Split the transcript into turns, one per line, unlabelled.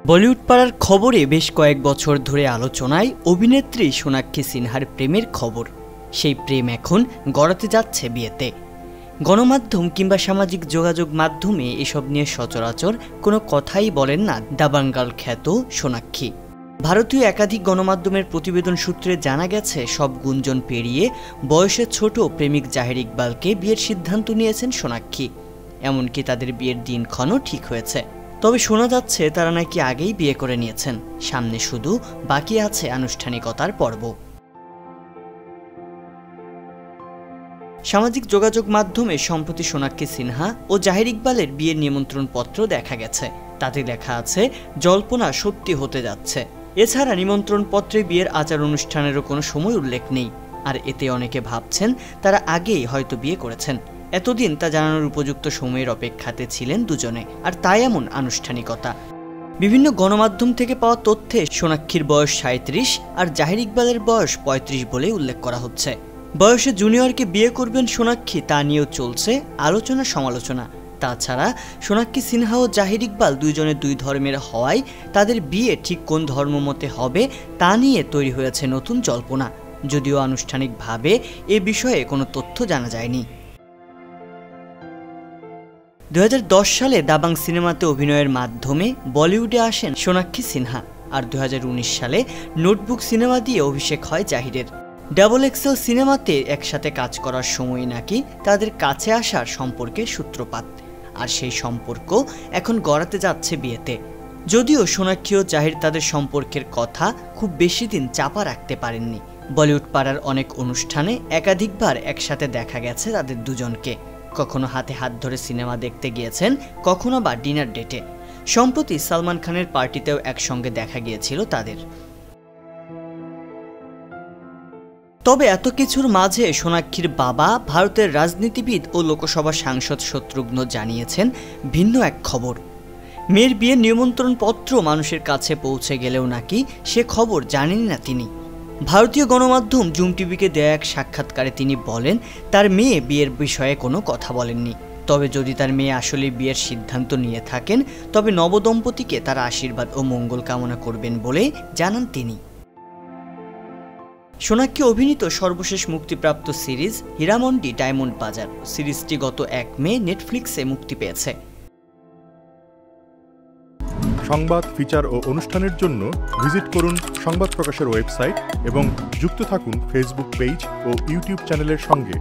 বলিউড পাড়ার খবরে বেশ কয়েক বছর ধরে আলোচনায় অভিনেত্রী সোনাক্ষী সিনহার প্রেমের খবর। সেই প্রেম এখন গড়াতে যাচ্ছে বিয়েতে। গণমাধ্যম কিংবা সামাজিক যোগাযোগ মাধ্যমে এসব নিয়ে সচরাচর কোনো কথাই বলেন না দাবাঙ্গাল খ্যাত সোনাক্ষী। ভারতীয় একাধিক গণমাধ্যমের প্রতিবেদন সূত্রে জানা গেছে, সব গুঞ্জন পেরিয়ে বয়সে ছোট প্রেমিক জাহির ইকবালকে বিয়ের সিদ্ধান্ত নিয়েছেন সোনাক্ষী। এমনকি তাদের বিয়ের দিনক্ষণও ঠিক হয়েছে। তবে শোনা যাচ্ছে তারা নাকি আগেই বিয়ে করে নিয়েছেন, সামনে শুধু বাকি আছে আনুষ্ঠানিকতার পর্ব। সামাজিক যোগাযোগ মাধ্যমে সম্প্রতি সোনাক্ষী সিনহা ও জাহির ইকবালের বিয়ের নিমন্ত্রণ পত্র দেখা গেছে। তাতে লেখা আছে জল্পনা সত্যি হতে যাচ্ছে। এছাড়া নিমন্ত্রণ পত্রে বিয়ের আচার অনুষ্ঠানেরও কোনো সময় উল্লেখ নেই। আর এতে অনেকে ভাবছেন তারা আগেই হয়তো বিয়ে করেছেন। এতদিন তা জানানোর উপযুক্ত সময়ের অপেক্ষাতে ছিলেন দুজনে, আর তাই এমন আনুষ্ঠানিকতা। বিভিন্ন গণমাধ্যম থেকে পাওয়া তথ্যে সোনাক্ষীর বয়স 37 আর জাহির ইকবালের বয়স 35 বলে উল্লেখ করা হচ্ছে। বয়সে জুনিয়রকে বিয়ে করবেন সোনাক্ষী, তা নিয়েও চলছে আলোচনা সমালোচনা। তাছাড়া সোনাক্ষী সিনহা ও জাহির ইকবাল দুইজনে দুই ধর্মের হওয়ায় তাদের বিয়ে ঠিক কোন ধর্মমতে হবে তা নিয়ে তৈরি হয়েছে নতুন জল্পনা, যদিও আনুষ্ঠানিকভাবে এ বিষয়ে কোনো তথ্য জানা যায়নি। 2010 সালে দাবাং সিনেমাতে অভিনয়ের মাধ্যমে বলিউডে আসেন সোনাক্ষী সিনহা, আর 2019 সালে নোটবুক সিনেমা দিয়ে অভিষেক হয় জাহিরের। ডাবল এক্সেল সিনেমাতে একসাথে কাজ করার সময় নাকি তাদের কাছে আসার সম্পর্কের সূত্রপাত, আর সেই সম্পর্ক এখন গড়াতে যাচ্ছে বিয়েতে। যদিও সোনাক্ষী ও জাহির তাদের সম্পর্কের কথা খুব বেশি দিন চাপা রাখতে পারেননি। বলিউড পাড়ার অনেক অনুষ্ঠানে একাধিকবার একসাথে দেখা গেছে তাদের দুজনকে। কখনো হাতে হাত ধরে সিনেমা দেখতে গিয়েছেন, কখনো বা ডিনার ডেটে। সম্প্রতি সালমান খানের পার্টিতেও একসঙ্গে দেখা গিয়েছিল তাদের। তবে এত কিছুর মাঝে সোনাক্ষীর বাবা ভারতের রাজনীতিবিদ ও লোকসভা সাংসদ শত্রুঘ্ন জানিয়েছেন ভিন্ন এক খবর। মেয়ের বিয়ের নিমন্ত্রণ পত্র মানুষের কাছে পৌঁছে গেলেও নাকি সে খবর জানেন না তিনি। ভারতীয় গণমাধ্যম জুম টিভিকে দেয়া এক সাক্ষাৎকারে তিনি বলেন তার মেয়ে বিয়ের বিষয়ে কোনো কথা বলেননি। তবে যদি তার মেয়ে আসলে বিয়ের সিদ্ধান্ত নিয়ে থাকেন, তবে নবদম্পতিকে তার আশীর্বাদ ও মঙ্গল কামনা করবেন বলে জানান তিনি। সোনাক্ষী অভিনীত সর্বশেষ মুক্তিপ্রাপ্ত সিরিজ হীরামন্ডি ডায়মন্ড বাজার সিরিজটি গত 1 মে নেটফ্লিক্সে মুক্তি পেয়েছে।
সংবাদ, ফিচার ও অনুষ্ঠানের জন্য ভিজিট করুন সংবাদ প্রকাশের ওয়েবসাইট এবং যুক্ত থাকুন ফেসবুক পেজ ও ইউটিউব চ্যানেলের সঙ্গে।